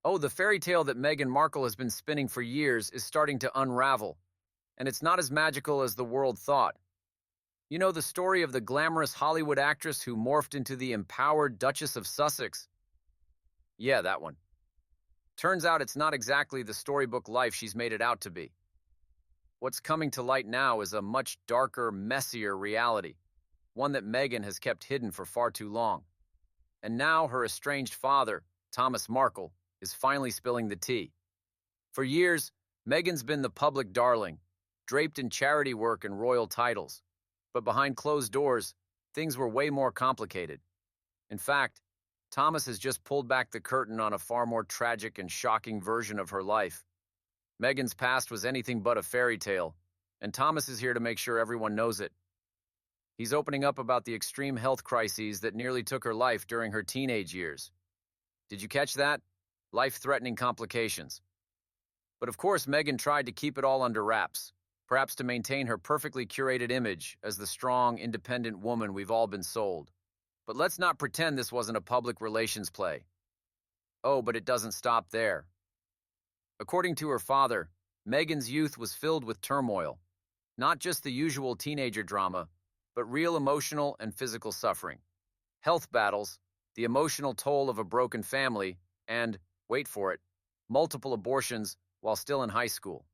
Oh, the fairy tale that Meghan Markle has been spinning for years is starting to unravel, and it's not as magical as the world thought. You know the story of the glamorous Hollywood actress who morphed into the empowered Duchess of Sussex? Yeah, that one. Turns out it's not exactly the storybook life she's made it out to be. What's coming to light now is a much darker, messier reality, one that Meghan has kept hidden for far too long. And now her estranged father, Thomas Markle, is finally spilling the tea. For years, Meghan's been the public darling, draped in charity work and royal titles. But behind closed doors, things were way more complicated. In fact, Thomas has just pulled back the curtain on a far more tragic and shocking version of her life. Meghan's past was anything but a fairy tale, and Thomas is here to make sure everyone knows it. He's opening up about the extreme health crises that nearly took her life during her teenage years. Did you catch that? Life-threatening complications. But of course, Meghan tried to keep it all under wraps, perhaps to maintain her perfectly curated image as the strong, independent woman we've all been sold. But let's not pretend this wasn't a public relations play. Oh, but it doesn't stop there. According to her father, Meghan's youth was filled with turmoil, not just the usual teenager drama, but real emotional and physical suffering. Health battles, the emotional toll of a broken family, and, wait for it, multiple abortions while still in high school.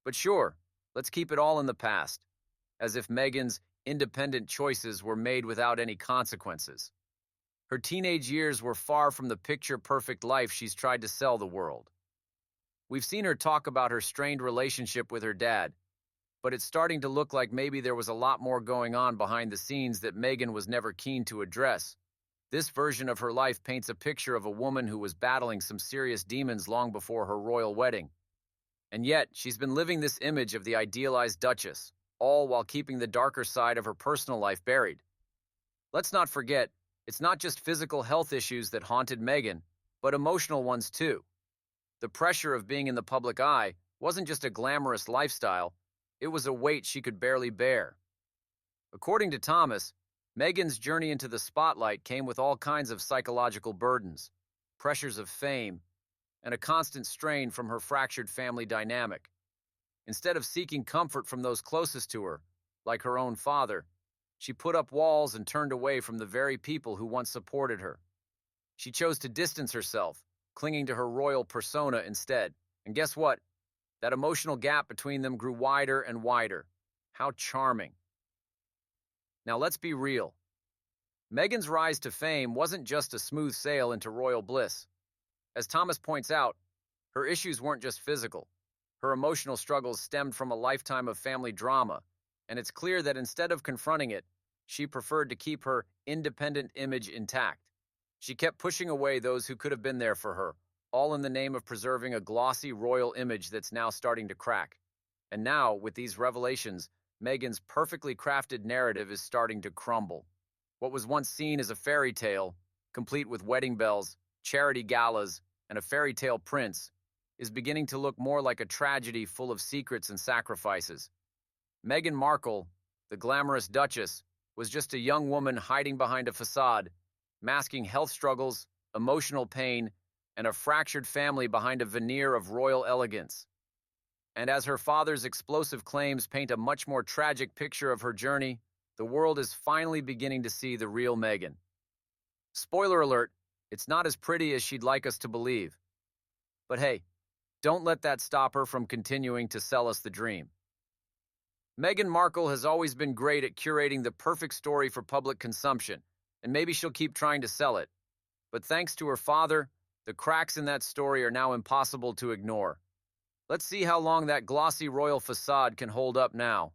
But sure, let's keep it all in the past, as if Meghan's independent choices were made without any consequences. Her teenage years were far from the picture-perfect life she's tried to sell the world. We've seen her talk about her strained relationship with her dad, but it's starting to look like maybe there was a lot more going on behind the scenes that Meghan was never keen to address. This version of her life paints a picture of a woman who was battling some serious demons long before her royal wedding. And yet, she's been living this image of the idealized Duchess, all while keeping the darker side of her personal life buried. Let's not forget, it's not just physical health issues that haunted Meghan, but emotional ones too. The pressure of being in the public eye wasn't just a glamorous lifestyle, it was a weight she could barely bear. According to Thomas, Meghan's journey into the spotlight came with all kinds of psychological burdens, pressures of fame, and a constant strain from her fractured family dynamic. Instead of seeking comfort from those closest to her, like her own father, she put up walls and turned away from the very people who once supported her. She chose to distance herself, clinging to her royal persona instead. And guess what? That emotional gap between them grew wider and wider. How charming. Now let's be real. Meghan's rise to fame wasn't just a smooth sail into royal bliss. As Thomas points out, her issues weren't just physical. Her emotional struggles stemmed from a lifetime of family drama, and it's clear that instead of confronting it, she preferred to keep her independent image intact. She kept pushing away those who could have been there for her, all in the name of preserving a glossy royal image that's now starting to crack. And now, with these revelations, Meghan's perfectly crafted narrative is starting to crumble. What was once seen as a fairy tale, complete with wedding bells, charity galas, and a fairy tale prince, is beginning to look more like a tragedy full of secrets and sacrifices. Meghan Markle, the glamorous Duchess, was just a young woman hiding behind a facade, masking health struggles, emotional pain, and a fractured family behind a veneer of royal elegance. And as her father's explosive claims paint a much more tragic picture of her journey, the world is finally beginning to see the real Meghan. Spoiler alert, it's not as pretty as she'd like us to believe. But hey, don't let that stop her from continuing to sell us the dream. Meghan Markle has always been great at curating the perfect story for public consumption, and maybe she'll keep trying to sell it. But thanks to her father, the cracks in that story are now impossible to ignore. Let's see how long that glossy royal facade can hold up now.